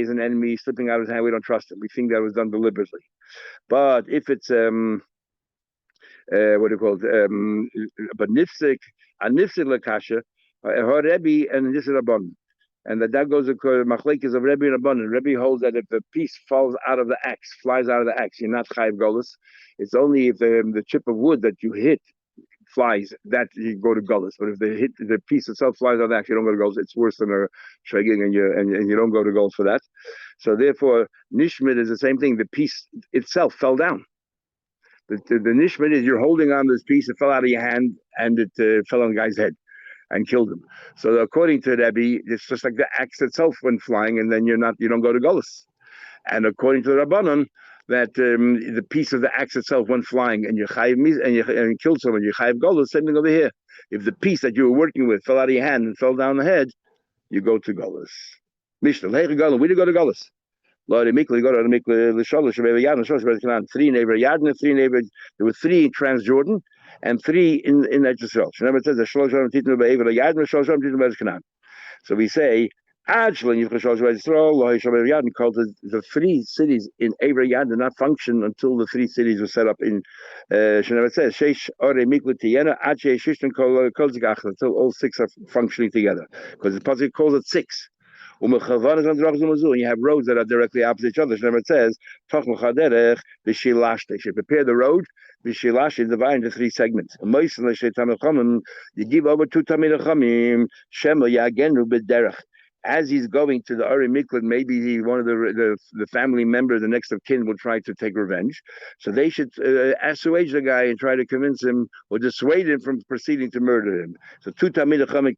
he's an enemy slipping out of his hand, we don't trust him. We think that was done deliberately. But if it's what do you call it? But nifsik, a nifsik lakasha, her Rebbe and this is Rabban. And that goes to machlekes of Rebbe and Rabban. Rebbe holds that if the piece falls out of the axe, flies out of the axe, you're not chayiv golus. It's only if the chip of wood that you hit flies that you go to golus. But if the piece itself flies out of the axe, you don't go to golus. It's worse than a shregging, and you don't go to golus for that. So therefore, nishmit is the same thing. The piece itself fell down. The nishmit is you're holding on to this piece, it fell out of your hand, and it fell on the guy's head and killed him. So according to Rebbe, it's just like the axe itself went flying, and then you don't go to golus. And according to the Rabbanon, that the piece of the axe itself went flying, and you killed someone, you chayiv golus. Same thing over here. If the piece that you were working with fell out of your hand and fell down the head, you go to golus. Mishnah, hey golus, we did go to golus. Three neighbor Yarden, three neighbor. There were three in Transjordan and three in Israel. Remember, it says the so we say the three cities in Ever Yad did not function until the three cities were set up in. It says until all six are functioning together, because the pasuk calls it six. And you have roads that are directly opposite each other. It says, they should prepare the road. Vishilash is divided into three segments. You give over two Tamid Chamim, Shema Yagenu B'derech. As he's going to the Ari Miklat, maybe one of the family member, the next of kin, will try to take revenge. So they should assuage the guy and try to convince him or dissuade him from proceeding to murder him. So two Tamid Chamim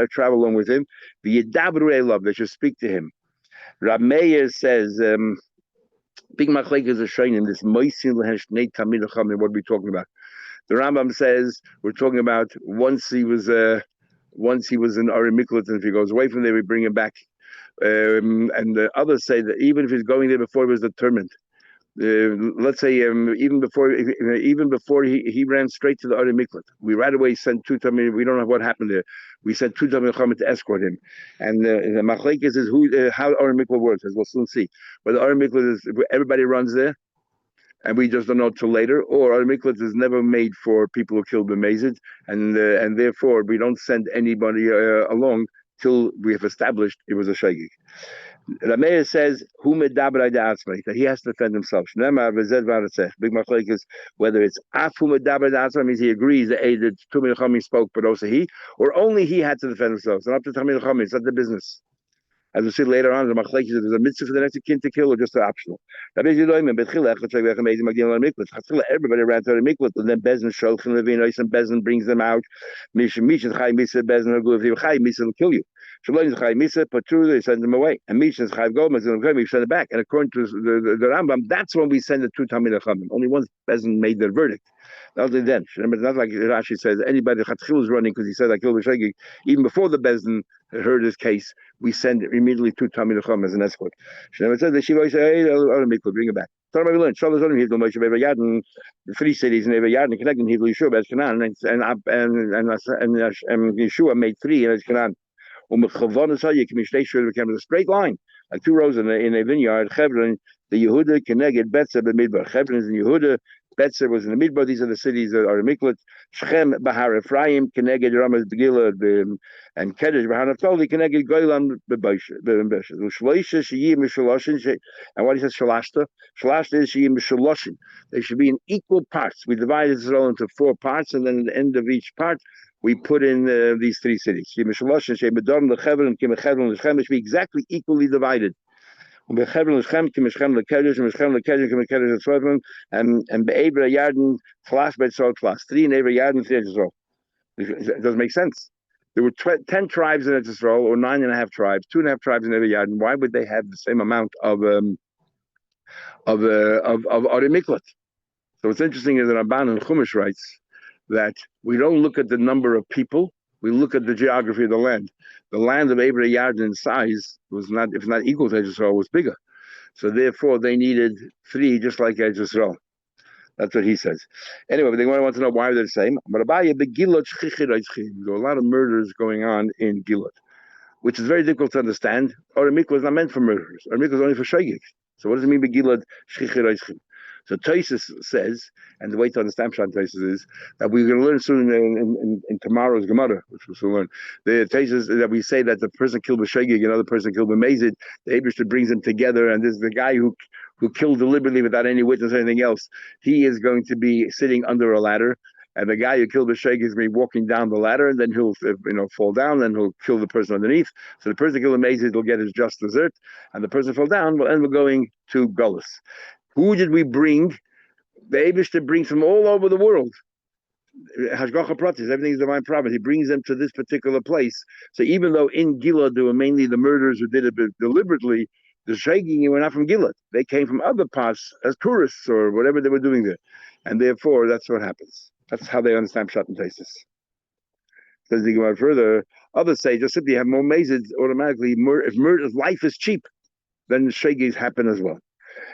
travel along with him. The Yidabru love, they should speak to him. Rab Meir says, big machlek is a shain in this Moisin Lehenshne Tamid Chamim. What are we talking about? The Rambam says we're talking about once he was in Ari Miklat, and if he goes away from there, we bring him back. And the others say that even if he's going there before he was determined, let's say even before he ran straight to the Ari Miklat, we right away sent two Tamid. We don't know what happened there. We sent two Tamid Chachamim to escort him. And the machlekes is how Ari Miklat works, as we'll soon see. Whether Ari Miklat is everybody runs there, and we just don't know till later, or Ari Miklat is never made for people who killed B'mezid, and therefore we don't send anybody along till we have established it was a shagig. Rameir says, that he has to defend himself. Big machlek is whether it's means he agrees that the Tamid Chachamim spoke, but also he, or only he had to defend himself. It's not up to Tamid Chachamim, it's not the business. As we see later on, the machlek is there's a mitzvah for the next kin to kill or just optional. Everybody ran to the mikvah, and then Bezin shochin levinos, and Bezin brings them out. Mishin chay misa Bezin will chay misa will kill you. Shalom chay misa patru, they send them away, and Mishin chay gomez and we send it back. And according to the Rambam, that's when we send it to Tamid Chachamim. Only once Bezin made their verdict. Only then. Remember, it's not like Rashi says anybody Chatchil is running because he said I killed B'shegig. Even before the Bezin heard his case, we send it immediately to Tamid Chachamim as an escort. It says the Shiva say, bring it back. We learned the three cities in Ever Yarden connecting Hebrew Yeshua as Canaan, and Yeshua made three as Canaan. Became a straight line, like two rows in a vineyard. Hebron, the Yehuda connected Betzer b'Midbar. Hebron is in Yehuda. Betzer was in the Midbar. These are the cities that are Miklat. Shechem, Bahar Ephraim, Keneged Ramas Begillah, and Kedesh, Bahar Naphtali, Keneged Goylam, Bebosha. Shloisha, Shiyim, Mishaloshin, and what he says, Shalashta. Shalashta is Shiyim, Mishaloshin. They should be in equal parts. We divided Israel into four parts, and then at the end of each part, we put in these three cities. Shiyim, Mishaloshin, Shiyim, Medom, Lechevron, Kimechevron, Lechem, should be exactly equally divided. And Be'ebra Yarden, Flash Betzot, Flash. Three in Eber Yarden, three in Israel. It doesn't make sense. There were 10 tribes in Israel, or 9.5 tribes, 2.5 tribes in Eber Yarden. Why would they have the same amount of Ari Miklat? So what's interesting is that Ramban and Chumash writes that we don't look at the number of people, we look at the geography of the land. The land of Eber Yarden in size was not, if not equal to Israel, was bigger. So therefore, they needed three, just like Israel. That's what he says. Anyway, but they want to know why they're the same. But there were a lot of murders going on in Gilad. which is very difficult to understand. Or mikvah is not meant for murderers. Or mikvah is only for shogeg. So what does it mean by gilad shchichir oischim? So Tosis says, and the way to understand Pshat Tosis is that we're going to learn soon in tomorrow's Gemara, which we'll soon learn. The Tosis that we say that the person killed b'shogeg, another person killed b'mezid, the Eibishter brings them together, and this is the guy who killed deliberately without any witness or anything else. He is going to be sitting under a ladder. And the guy who killed b'shogeg is going to be walking down the ladder, and then he'll fall down, and he'll kill the person underneath. So the person who killed b'mezid will get his just dessert, and the person who fell down will end up going to Gullus. Who did we bring? The Eibishter brings from all over the world. Hashgacha Pratis, everything is divine providence. He brings them to this particular place. So even though in Gilad there were mainly the murderers who did it deliberately, the shaking were not from Gilad. They came from other parts as tourists or whatever they were doing there. And therefore, that's what happens. That's how they understand Pshat and Taisis. Says the Gemara further, others say just simply have more mazes automatically. If life is cheap, then shagis happen as well.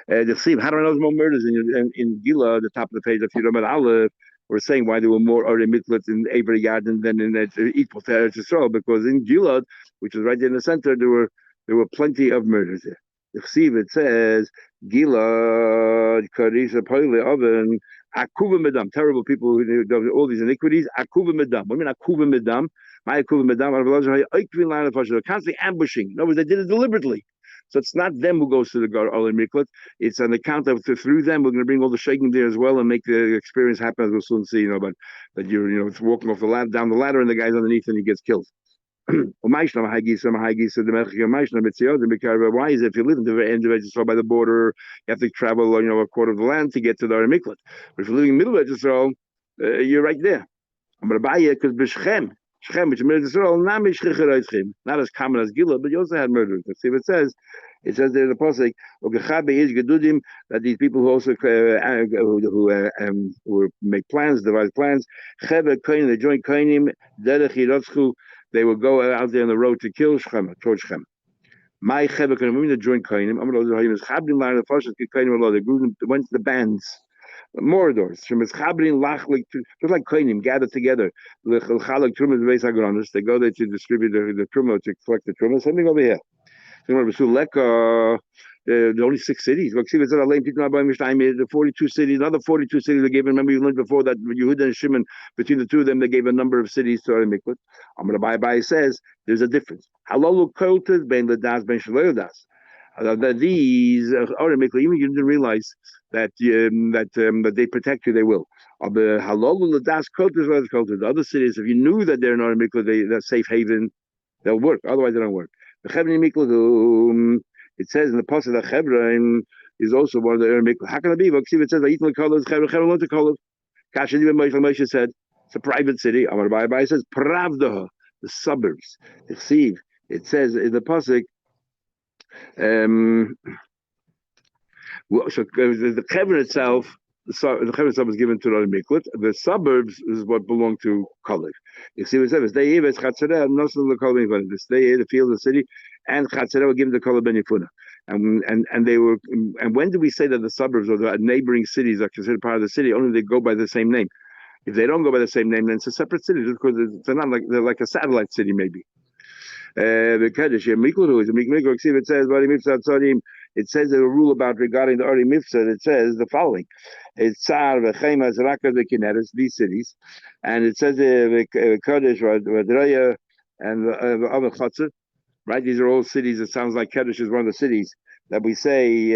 The Sib, how do I know there's more murders in Gila, the top of the page of Yudam Aleph? We're saying why there were more Ari Mitlets in Avery Garden than in equal to Eretz Yisrael, because in Gilad, which is right there in the center, there were plenty of murders there. The Sib, it says Gilad Karisha Poile Oven Akuva Medam, terrible people who do all these iniquities. Akuva Medam. What do you mean Akuva Medam? My Akuva Medam. They're constantly ambushing. In other words, they did it deliberately. So it's not them who goes to the Gar Olim Miklat. It's on account of through them we're going to bring all the shaking there as well and make the experience happen, as we'll soon see. But that you're walking off the ladder down the ladder and the guy's underneath and he gets killed. Why is it if you live in the end of Israel by the border, you have to travel a quarter of the land to get to the Ar Miklat. But if you're living in the middle of Israel, you're right there. I'm going to buy it because B'Shechem, which is not as common as Gilad, but you also had murderers. Let's see what it says. It says there in the pasuk, that these people who also who make plans, devise plans, they join Kainim, they will go out there on the road to kill Shechem, towards Shechem. My Chevek and women that joined Kainim, they went to the bands. Moradors, just like Kainim, gather together. They go there to distribute the truma, to collect the truma. Something over here. The only 6 cities. The 42 cities, another 42 cities they gave. Remember, you learned before that Yehuda and Shimon, between the two of them, they gave a number of cities to Ari Miklat. I'm going to buy says there's a difference. Halalu kotas ben ledas ben shalodas. That these Ari Miklat, even you didn't realize that that they protect you, they will. The halalu ledas kotas the other cities, if you knew that they're in Ari Miklat, they're safe haven, they'll work. Otherwise, they don't work. The Chevni Miklat. It says in the pasuk that Chevron is also one of the Miklat. How can it be? It says Moshe said it's a private city. Amar Bai says Pravda, the suburbs. It says in the pasuk. So the Chevron itself. The Chevron itself is given to the Miklat. The suburbs is what belong to Kalev. You see what it says? They here, the field, the city, and Chatzerah were given to Kalev ben Yefuna. And they were. And when do we say that the suburbs or the neighboring cities are considered part of the city? Only they go by the same name. If they don't go by the same name, then it's a separate city, just because they're like a satellite city, maybe. The Kaddish, it says a rule about regarding the Ari Mitzvah. It says the following: it's Tsar v'Chemas Raka v'Kineres, these cities, and it says the Kaddish Vadraya and the other Chatzar. Right, these are all cities. It sounds like Kaddish is one of the cities that we say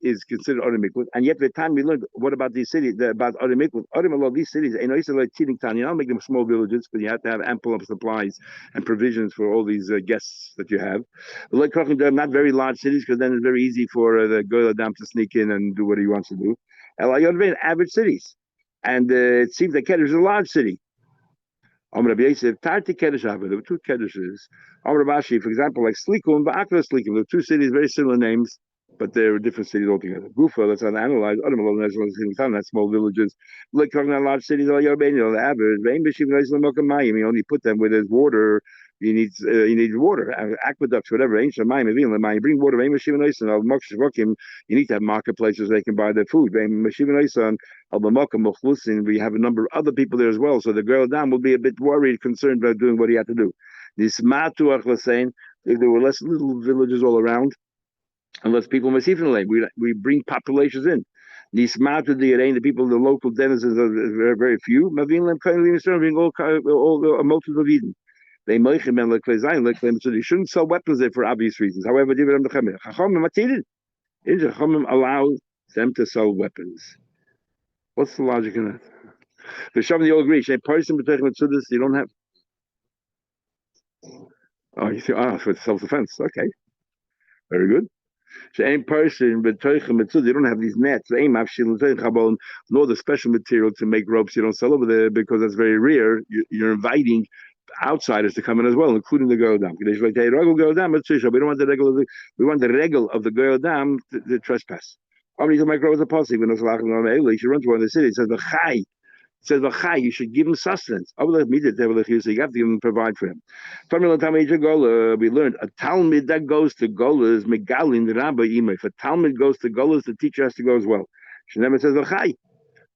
is considered Ari Miklat, and yet the time we learned what about these cities, about Ari Miklat, these cities, you're not make them small villages, but you have to have ample of supplies and provisions for all these guests that you have. They're not very large cities, because then it's very easy for the Goy Adam to sneak in and do what he wants to do. Average cities, and it seems that Kaddish is a large city. There were 2 Keddishes. For example, like Slikum and Ba'akra Slikum. There are 2 cities, very similar names, but they're different cities altogether. Gufa, let's analyze. That's small villages. Like talking about large cities, the average. You only put them where there's water. You need water, aqueducts, whatever. You bring water. You need to have marketplaces where they can buy their food. We have a number of other people there as well. So the girl down will be a bit worried, concerned about doing what he had to do. This if there were less little villages all around, and less people Masifin, we bring populations in. The people, the local denizens are very, very few. Bring all a multitude of Eden. They so they shouldn't sell weapons there for obvious reasons. However, Chachamim allow them to sell weapons. What's the logic in that? The Shavim, you all agree. You don't have. Oh, you think, for self-defense. Okay, very good. So any person with they don't have these nets. They nor the special material to make ropes. You don't sell over there because that's very rare. You're inviting outsiders to come in as well, including the girl dam. We don't want the regular. We want the regal of the girl dam to trespass. How to make roads a policy? When you run to one of the cities, it says you should give him sustenance. So you have to give him, provide for him. We learned a Talmud that goes to Golas, Megalin the Rabbi Ima. If a Talmud goes to Golas, the teacher has to go as well. She never says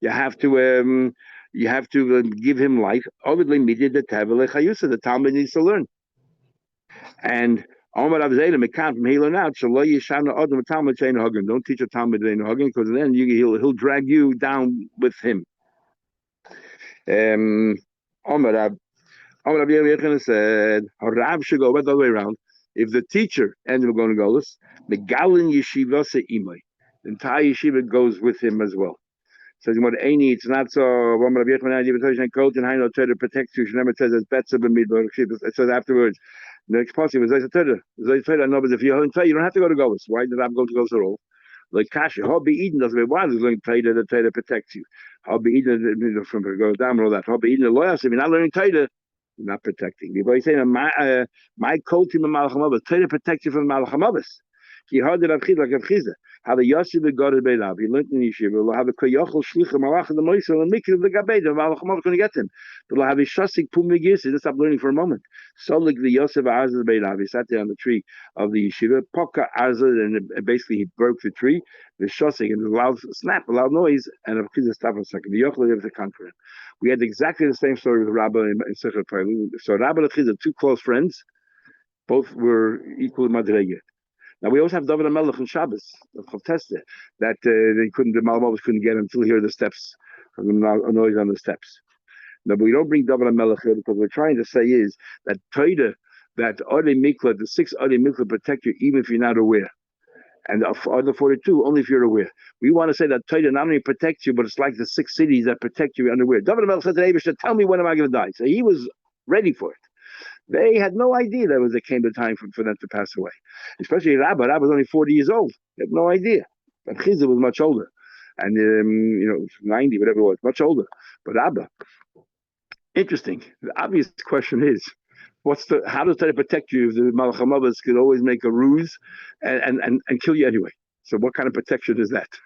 you have to give him life. The Talmud needs to learn. And Omar Abzeda Mekan from here on out, don't teach a Talmud because then he'll drag you down with him. Omar Rabbi Yochanan said, Rav should go the other way around. If the teacher ends up going to Golis, Megalin Yeshiva Imay, the entire yeshiva goes with him as well. Says it's not so. Omar Rabbi Yochanan coat and Haino Torah protects you. She never says it's better than midbar. It says afterwards. The next passage was Torah. No, but if you're in Torah, you don't have to go to Golis. Why did Rav go to Golis at all? Like Kasha, Hobby Eden doesn't mean why. There's going to the Torah protects you. Hobby Eden from go down and all that. Hobby Eden, the lawyers, if you're not learning Torah, you're not protecting. You're saying my coat in the Malachamavas, Torah protects you from the Malachamavas. He heard it like Avchiza. How the Yosef got it by He learned in Yeshiva. How the Koyachol Shlicha Malach the Moisel and Mikil the Gabed. The Malachamavas going to get him. But have his Shasik Pum Megis. He just stopped learning for a moment. So like the Yosef Azaz Beirav. He sat there on the tree of the Yeshiva. Poka Azaz, and basically he broke the tree. The Shasik and a loud snap, a loud noise, and Avchiza stopped for a second. The Yochel was to conquer him. We had exactly the same story with Rabba and Sechel Pailu. So Rabba and Avchiza, two close friends, both were equal Madrege. Now we also have David HaMelech and Shabbos of Chavteste that the Malmavos couldn't get until he heard the steps, from the noise on the steps. Now, but we don't bring David HaMelech here because what we're trying to say is that Toida, that Ode Mikla, the 6 Ode Mikla protect you even if you're not aware. And the other 42, only if you're aware. We want to say that Toida not only protects you, but it's like the 6 cities that protect you unaware. David HaMelech said to Abishah, tell me when am I going to die? So he was ready for it. They had no idea that it came the time for them to pass away. Especially Rabba. Rabba was only 40 years old. They had no idea. But Chizah was much older. And, 90, whatever it was, much older. But Rabba, interesting. The obvious question is, how does that protect you if the Malachamavas could always make a ruse and kill you anyway? So what kind of protection is that?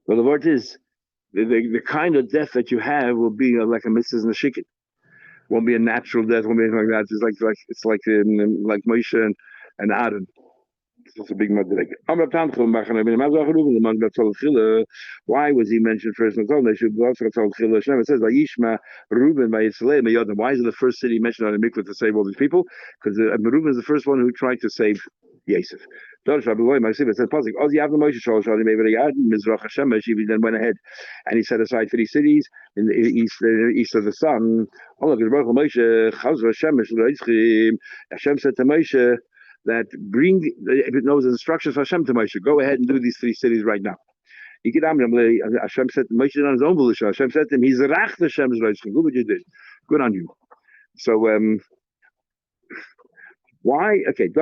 Well, the word is, the kind of death that you have will be like a Mrs. Nashikin. Won't be a natural death, won't be anything like that. It's like Moshe and Aaron. It's a big madrega. Why was he mentioned first? It says Vayishma Reuben by Yitzchak Meyodim. Why is it the first city mentioned on the mikvah to save all these people? Because Reuben is the first one who tried to save Yosef. It says, he then went ahead and he set aside 3 cities in the east of the sun. Hashem said to Moshe that if it knows the instructions for Hashem to Moshe, go ahead and do these 3 cities right now. Hashem said to Moshe on his own volition. Hashem said to him, he's rach Hashem's good what you did. Good on you. So why? Okay, you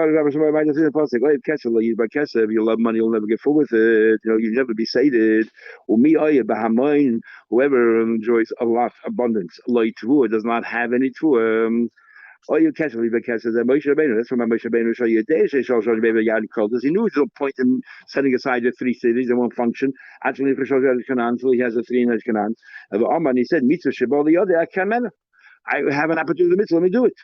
love money, you'll never get full with it. You'll never be sated. Whoever enjoys a lot, abundance, does not have any tvua. All you catch, leave a catch. That's from Moshe Rabbeinu. Show you a day. He knew there's no point in setting aside the 3 cities. They won't function. Actually, for sure, until he has the 3 in Canaan. And he said, "Mitzvah Shabbat the other. I have an opportunity to mitzvah. Let me do it."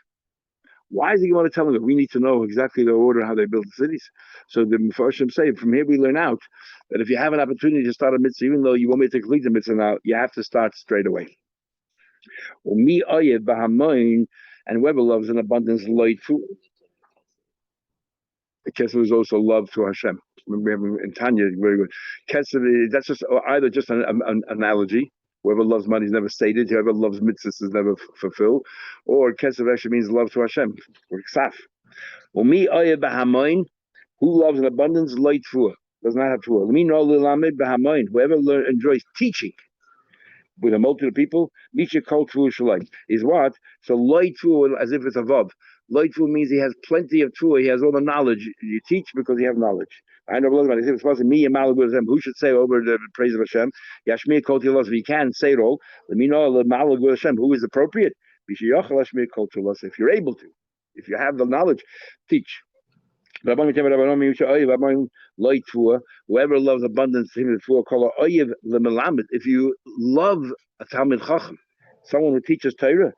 Why is he going to tell them? We need to know exactly the order how they build the cities. So the Mepharshim say, from here we learn out that if you have an opportunity to start a mitzvah, even though you want me to complete the mitzvah now, you have to start straight away. And whoever loves an abundance, Kesef is also love to Hashem. We have in Tanya, very good. Kesef, that's just either just an analogy. Whoever loves money is never stated. Whoever loves mitzvahs is never fulfilled. Or Kesef actually means love to Hashem. Or Ksaf. Umi oye b'hamoin, who loves in abundance, light tfuah. Does not have tfuah. Umi no lilamed b'hamoin, whoever enjoys teaching with a multitude of people, Misha Kol Tfuah Shalim is what? So light Tfuah, as if it's a Vav. Light Tfuah means he has plenty of Tfuah, he has all the knowledge. You teach because you have knowledge. I know if it's supposed to me and Malagu Hashem, who should say over the praise of Hashem? Yashmir Kol Tilos, if you can say it all. Let me know Malagu Hashem, who is appropriate. If you're able to, if you have the knowledge, teach. Whoever loves abundance, if you love a Talmid Chacham, someone who teaches Torah,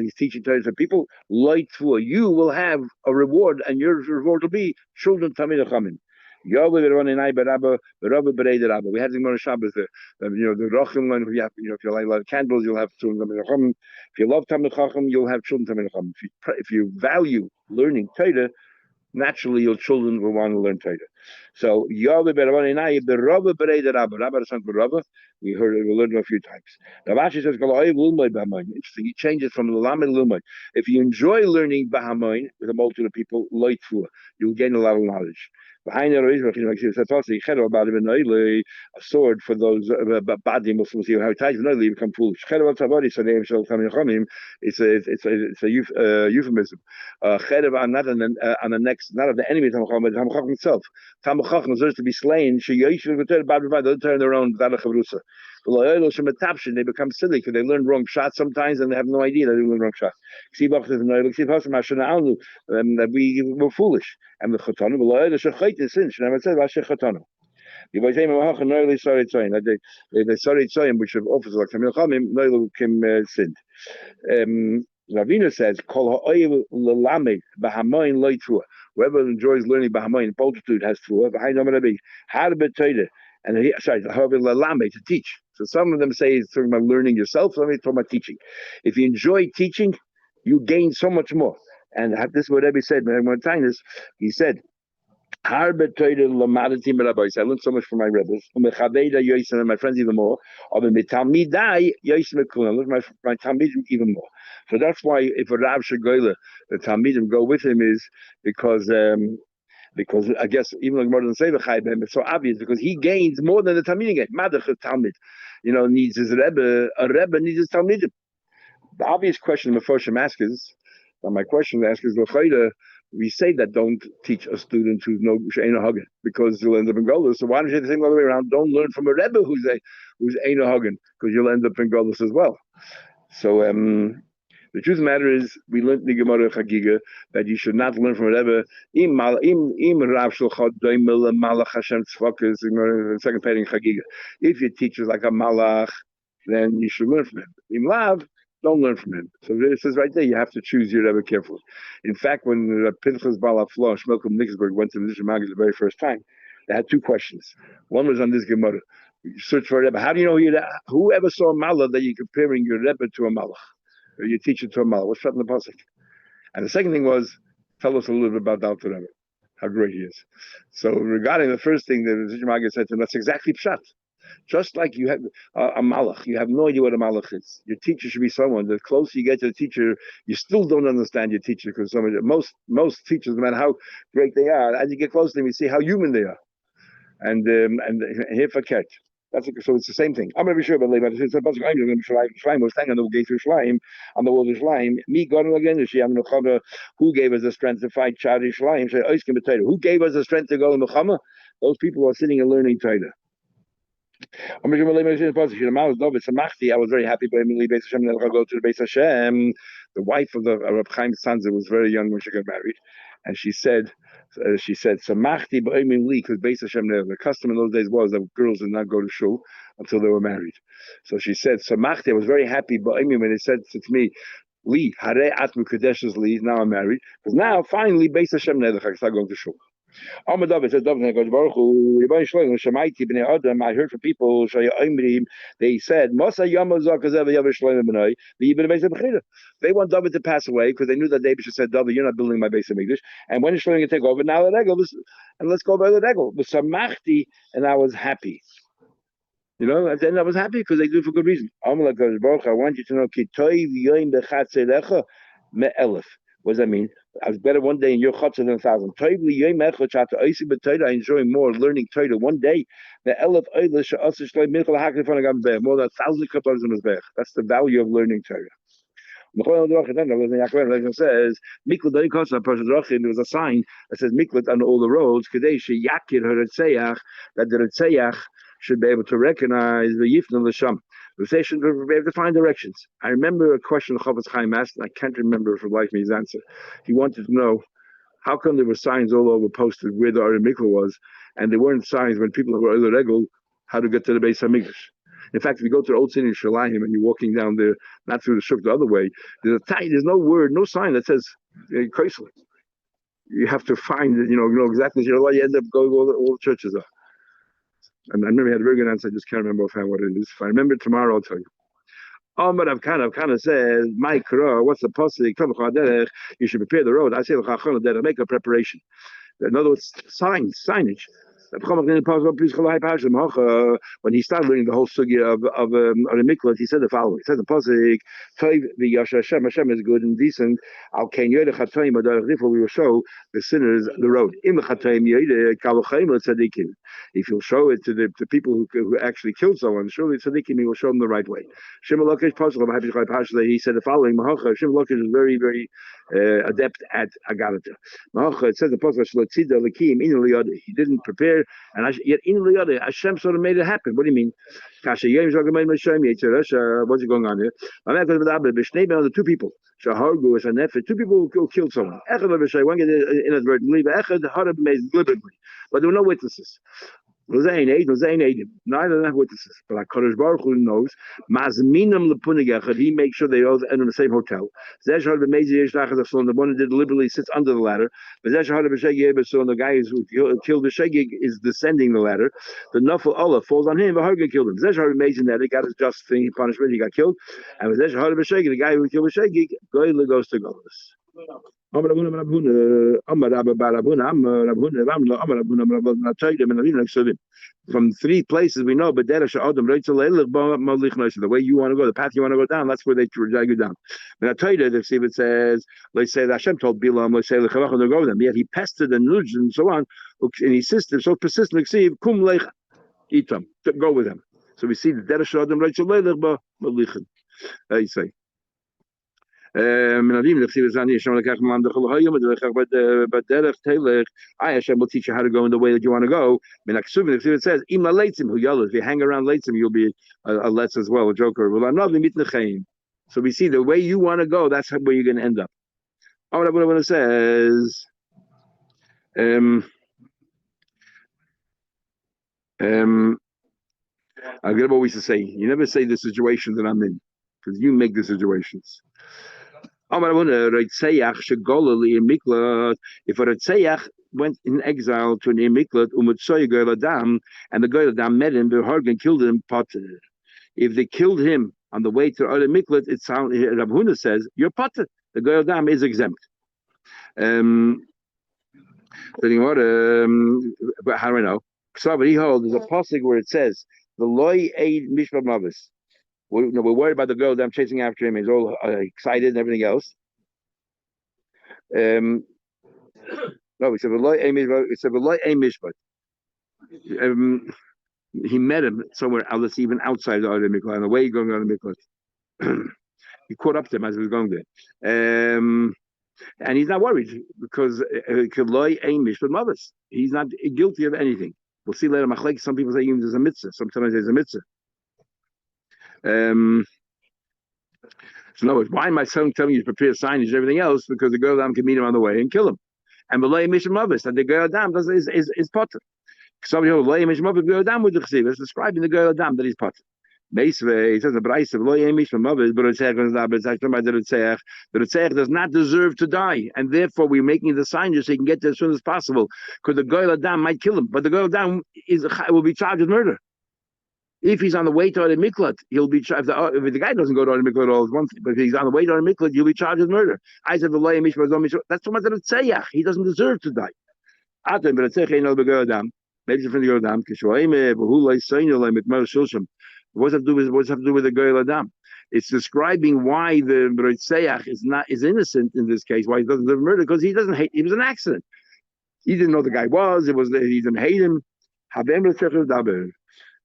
he's teaching Torah to people, you will have a reward, and your reward will be children Talmid Chachamim. We had the Gemara Shabbos there. The Rachim, if you light a lot of candles, you'll have children Talmid Chacham. If you love Talmid Chacham, you'll have children Talmid Chacham. If you value learning Torah, naturally your children will want to learn Torah. So we learned it a few times. Ravashi says, interesting, he changes from Lamed Lumay. If you enjoy learning Bahamoin with a multitude of people, you'll gain a lot of knowledge. A sword for those bad Muslims who have ties with become foolish. It's a euphemism. Not on the next, not of the enemy of Talmud Chacham himself. Talmud Chacham deserves to be slain. They'll turn their own. They become silly because they learn wrong shots sometimes and they have no idea that they learn wrong shots. That we were foolish. And the Chatanu, the sin. Never said Chatanu. They sorry tzoyim, which have officers like Tamil Chamim, no kim sinned. Ravina says, "Kol ha'oyev lelamed b'hamoin loy trua." Whoever enjoys learning b'hamoin, multitude has trua. V'hai nomer rabbi harbe toida, and however lelamed to teach. So some of them say it's talking about learning yourself. Some of them talking about teaching. If you enjoy teaching, you gain so much more. And this is what Rebbe said. He said, I learned so much from my rebels. And my friends even more. I learned my Talmidim even more. So that's why if a Rav should go, the Talmidim go with him is because I guess even like more than say it's so obvious because he gains more than the Talmidim get. Madach Talmid, needs his Rebbe. A Rebbe needs his Talmidim. The obvious question the Mefoshim asks is, my question to ask is, we say that don't teach a student who's no She'ena Hagen because you'll end up in Golus. So why don't you say the same other way around? Don't learn from a Rebbe who's Eina Hagen because you'll end up in Golus as well. So the truth of the matter is, we learned in the Gemara Chagiga that you should not learn from a Rebbe. Im Rav Shulchan Doimel Malach Hashem Tzvakas in the second page in Chagiga. If your teacher's like a Malach, then you should learn from him. Im Lav, don't learn from him. So it says right there, you have to choose your Rebbe carefully. In fact, when Pinchas Baal HaFlo, Shmelkom Nixberg went to the Nishim Magid the very first time, they had two questions. One was on this Gemara. You search for a Rebbe. How do you know whoever saw a Malach that you're comparing your Rebbe to a Malach? Or your teacher to a Malach? What's that in the Pasuk? And the second thing was, tell us a little bit about the Alter Rebbe, how great he is. So regarding the first thing that the Nishim Magid said to him, that's exactly Pshat. Just like you have a malach, you have no idea what a malach is. Your teacher should be someone. The closer you get to the teacher, you still don't understand your teacher because most teachers, no matter how great they are, as you get close to them, you see how human they are. And here for ket. So it's the same thing. I'm going to be sure about later. It's about Shleim was standing on the gate of Shleim, on the wall of Shleim. Me, God, again, who gave us the strength to fight Shari Shleim? Who gave us the strength to go in Muhammad? Those people who are sitting and learning Torah. I was very happy by Emily Beis Hashem and go to the Beis Hashem. The wife of the Reb Chaim Sanzer was very young when she got married, and she said, "Samachti b'Emily," because Beis Hashem, the custom in those days was that girls did not go to shul until they were married. So she said, "Samachti." I was very happy b'Emily when they said to me, "Li hare atmu kadeshes li." Now I'm married because now finally Beis Hashem I start going to shul. Amar David says, David goes, Baruch Hu, Rebbeinu Shalom, Shemaiti b'nei Adam. I heard from people, they said, Masa Yama Zakazev Yav Shalom b'nei, the Yibn Beis Bechira. They want David to pass away because they knew that David said, David, you're not building my base of English. And when is Shalom going to take over? Now let Egel, and let's go by the Egel. The Samachti, and I was happy. You know, and then I was happy because they do it for good reason. Amar Baruch, I want you to know, Ki toiv yoim bechatzelecha me'elef. What does that mean? I was better one day in your chutzah than 1,000. I enjoy more learning Torah one day. More than 1,000 kappas in his bech. That's the value of learning Torah. It says, there was a sign that says Miklat on all the roads, that the Ritzeach should be able to recognize the Yifna Lasham. They should be able to find directions. I remember a question Chavetz Chaim asked, and I can't remember for life me his answer. He wanted to know how come there were signs all over posted where the Arim Mikvah was, and there weren't signs when people were Oil Regel how to get to the Beis Hamikdash. In fact, if you go to the old city in Shalayim and you're walking down there, not through the shuk the other way, there's no word, no sign that says Kreisel. You have to find it, you know exactly. You end up going all the churches are. And I remember he had a very good answer. I just can't remember offhand what it is. If I remember tomorrow, I'll tell you. But I've kind of said, my kara, what's the pasuk? You should prepare the road. I say, make a preparation. In other words, signage. When he started learning the whole sugya of Miklat, he said the following. He said the pasuk, "Toiv v'yasher Hashem. Hashem is good and decent. Al ken yoyde chatoim adarech lifol. We will show the sinners the road. Im chatoim yoyde kavachayim l'tzadikim. If you'll show it to the people who actually killed someone, surely tzadikim, he will show them the right way. Shimon Lakish pasuk. He said the following. Shimon Lakish is very, very adept at agadata. It says the pasuk shlotzida lakim in liyad. He didn't prepare. And yet in the Hashem sort of made it happen. What do you mean? What's going on here? The two people. Two people who killed someone. One inadvertently, but there were no witnesses. Neither of them have witnesses. But HaKadosh Baruch Hu knows. He makes sure they all end in the same hotel. The one who did deliberately sits under the ladder. The guy who killed the Shegig is descending the ladder. The Nafal Allah falls on him. The killed him. That he got his just thing, punishment. He got killed. And the guy who killed the Shegig goes to Golas. From three places we know, but the way you want to go, the path you want to go down, that's where they drag you down. And I tell you that if it says, let's say that Hashem told Bilam, let's say to go with them, yet he pestered and nudged and so on, and he insisted, so persistent, kum lech itam, go with them. So we see the Derech Adam Rachel Leilach Malichin. You say. Hashem will teach you how to go in the way that you want to go. It says, if you hang around Leitzim, you'll be a Letz as well, a joker. So we see the way you want to go, that's where you're going to end up. When it says, I get what we used to say. You never say the situation that I'm in, because you make the situations. If a Ritzeach went in exile to an Miklat, and the Goyal Adam met him, and killed him, if they killed him on the way to the Miklat, it sounds, Rav Huna says, you're potter. The Goyal Adam is exempt. But how do I know? So, but he holds, there's a pasuk where it says, the loy aid mishpat mavis. We're worried about the girl that I'm chasing after him. He's all excited and everything else. No, he said, he met him somewhere else, even outside the Arda Miklat, on the way going on the Miklat. He caught up to him as he was going there. And he's not worried because he's not guilty of anything. We'll see later. Some people say even there's a mitzvah. Sometimes there's a mitzvah. So in other words, why am I telling you to prepare signage and everything else? Because the girl Adam can meet him on the way and kill him. And Belay Misham Mavis, that the girl Adam is potter. Somebody who Belay Misham Mavis, girl Adam with the Chesiv is describing the girl Adam that he's potter. Meisve, it says the Braise of Lo Yemish from Mavis, but it's actually by the Ritzeach. The Ritzeach does not deserve to die, and therefore we're making the sign just so he can get there as soon as possible, because the Goyal Adam might kill him, but the Goyal Adam will be charged with murder. If he's on the way to the miklat, he'll be charged. If the guy doesn't go to the miklat at all, it's one thing. But if he's on the way to the miklat, he'll be charged with murder. I said the Lo Yemish. That's what the Ritzeach. He doesn't deserve to die. Atem, but Ritzeach ain't no Goyal Adam. Maybe it's from the Goyal Adam. What's that to do with the Goyal Adam? It's describing why the Ritzeach is innocent in this case. Why he doesn't deserve murder? Because he doesn't hate. It was an accident. He didn't know the guy was. He didn't hate him.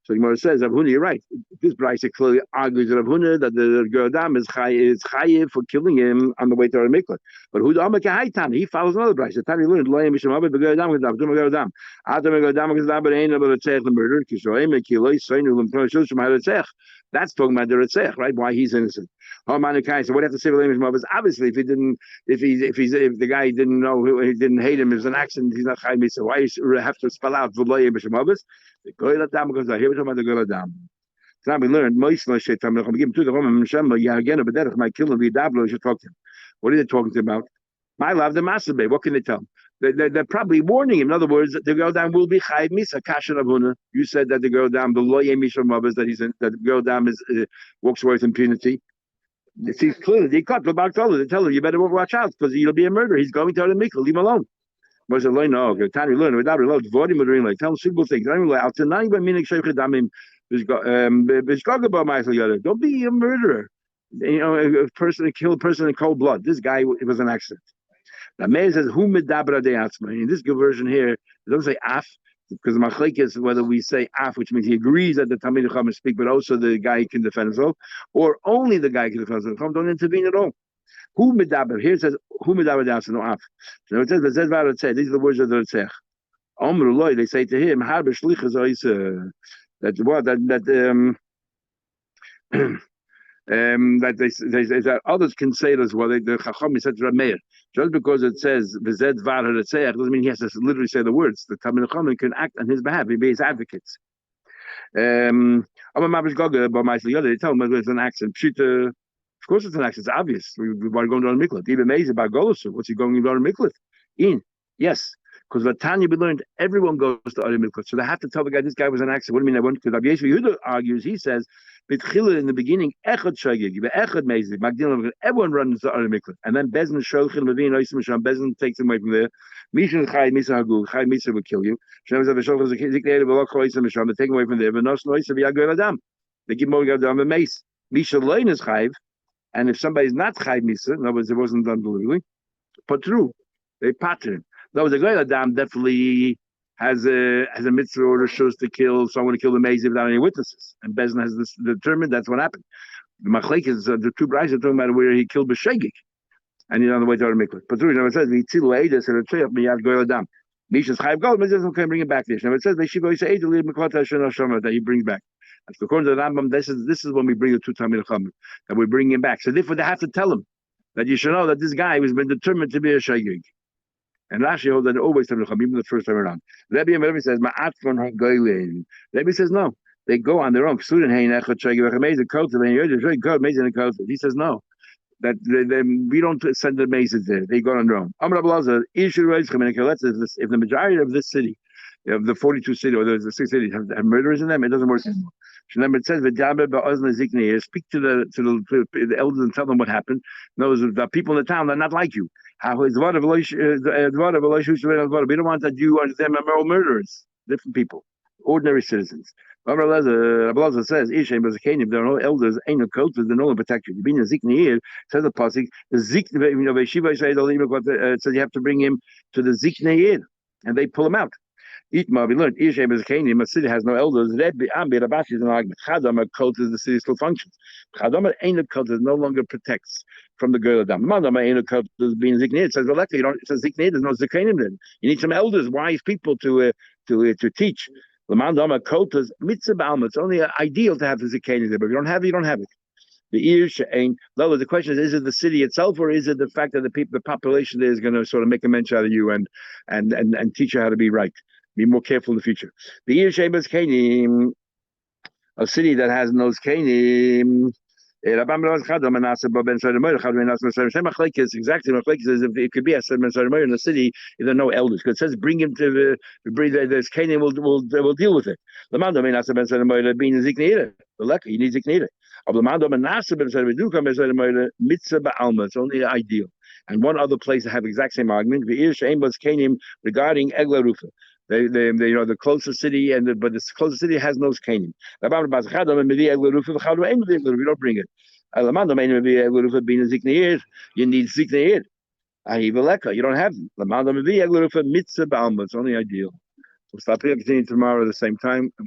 So the Gemara says, Rav Huna, you're right. This Braisa clearly argues Rav Huna that the Goyal is chayiv for killing him on the way to our miklat. But Huda Amar Kahaitan, he follows another Braisa. Tani learned Lo Yem Misham Abed Goyal Adam Gadam, Duma Goyal Adam. Adam Goyal Adam Gadam, but ain't about the murder. Kishoim Kiloi Soinu Lim Tno Shushim HaRetzech. That's talking about the Retzech, right? Why he's innocent. So what do you have to say about Lo Yem Misham Abed? Obviously, if the guy didn't know, he didn't hate him, it was an accident. He's not chayiv misa. Why you have to spell out the Lo Yem Misham Abed? The Goyal Adam goes here. We're talking about the Goyal Adam. So now we learned Moisla Shaitam. I'm giving to the Roman Shema. Yeah, again, but that might kill him. We dablo. Should talk to him. What are they talking to him about? My love, the masturbate. What can they tell him? They're probably warning him. In other words, the Goyal Adam will be chayiv misa. Kasha Rav Huna. You said that the Goyal Adam, the Lo Yem Misham Abed, that the Goyal Adam walks away with impunity. It seems clearly they cut the back. They tell him you better watch out because he'll be a murderer. He's going to the mikvah. Leave him alone. Was a line? No, Tani learn without reload. Vodim doing like tell simple things. I mean, out tonight by meaning shaykhid damim. Don't be a murderer. You know, a person kill a person in cold blood. This guy, it was an accident. The mayor says who medabra de atzma. In this version here, it doesn't say af because the machlek is whether we say af, which means he agrees that the Talmid Chacham speak, but also the guy can defend himself, or only the guy can defend himself. Don't intervene at all. Who medaber? Here it says who medaber down no af. So it says these are the words of the Tzech. Omru loy, they say to him, har b'shlichas that what that that others can say it as well. The Chacham said to Rameir, just because it says v'zed var ha'retzech doesn't mean he has to literally say the words. The Talmid Chacham can act on his behalf. He be his advocates. They tell him it's an accident. Of course, it's an accident. It's obvious. We are going down the miklat. Even amazing about Golosu. What's he going down the miklat? Yes. Because Latanya we learned everyone goes to other miklat. So they have to tell the guy this guy was an accident. What do you mean I went? Because Rabbi Yeshua Yehuda argues, he says, in the beginning, echad shagig, echad mezi, everyone runs to other miklat. And then Bezin Shochin Levin Oisim Bezin takes him away from there. Mishan Chai Misa Hagu, Chai Misa will kill you. Shem Zav Shochin Zikneir Velok Oisim Misham, they take him away from there. Venos Noisa V'Yagol Adam. They give more Adam a mace. Misha Lein is Chayv. And if somebody's not chayv misa, in other words, it wasn't done deliberately, but true, they pattern him. In other words, the Goyal Adam definitely has a mitzvah order shows to kill someone to kill the maze without any witnesses, and Bezin has this determined that's what happened. The machlek is the two brides are talking about where he killed B'shegik, and he's on the way to our mikvah. But true, it says v'tzilu eidos and tzeyach miyad Goyal Adam. Misha's chayv gold, but doesn't bring it back. This now it says v'shiva yisay eidos lead mikvah shana shama that he brings back. According to the Rambam, this is when we bring the two Talmid Chacham, that we bring him back. So therefore, they have to tell him that you should know that this guy has been determined to be a shagig. And Rashi holds that always Talmid Chacham, even the first time around. Rebbe says, "Ma'at von hagoylin." Rebbe says, "No, they go on their own." He says, "No, that we don't send the mazes there; they go on their own." If the majority of this city, of the 42 cities or the 6 cities have murderers in them, it doesn't work anymore. Remember, it says, speak to the elders and tell them what happened. Those the people in the town, they're not like you. We don't want that you and them are murderers, different people, ordinary citizens. Abelazar says, if there are no elders, ain't no coats, there's no one protect you. Being a Zikneir, says the Pasik, the Zik, says you have to bring him to the Zikneir, and they pull him out. Itma, we learned Ishem is a Canaan, a city has no elders. Rebbe Ambi Rabashi is an argument. Chadam, a cult is the city still functions. Chadam, ain't a cult is no longer protects from the Goyal Adam. Mandam, ain't a cult is being Zikneir. It says, well, luckily, it says Zikneir, there's no Zikanim then. You need some elders, wise people to teach. The Mandam, a cult is mitzvah b'alma. It's only ideal to have the Zikanim there, but if you don't have it, you don't have it. The Ish ain't. No, the question is it the city itself, or is it the fact that the population there is going to sort of make a mensch out of you and teach you how to be right? Be more careful in the future. The Ish Shabbos Kanim. a city that has those kanim. Rabban exactly it could be a ceremony in the city if there are no elders. Because it says bring him to bring this Canaan will deal with it. The man may not have been being zikneira. The lucky you need zikneira. It's only ideal. And one other place that have the exact same argument, regarding Egla Rufa. They the closest city, but the closest city has no kanim. You don't bring it. You need zikneir. You don't have them. It's only ideal. We'll stop here, continue tomorrow at the same time.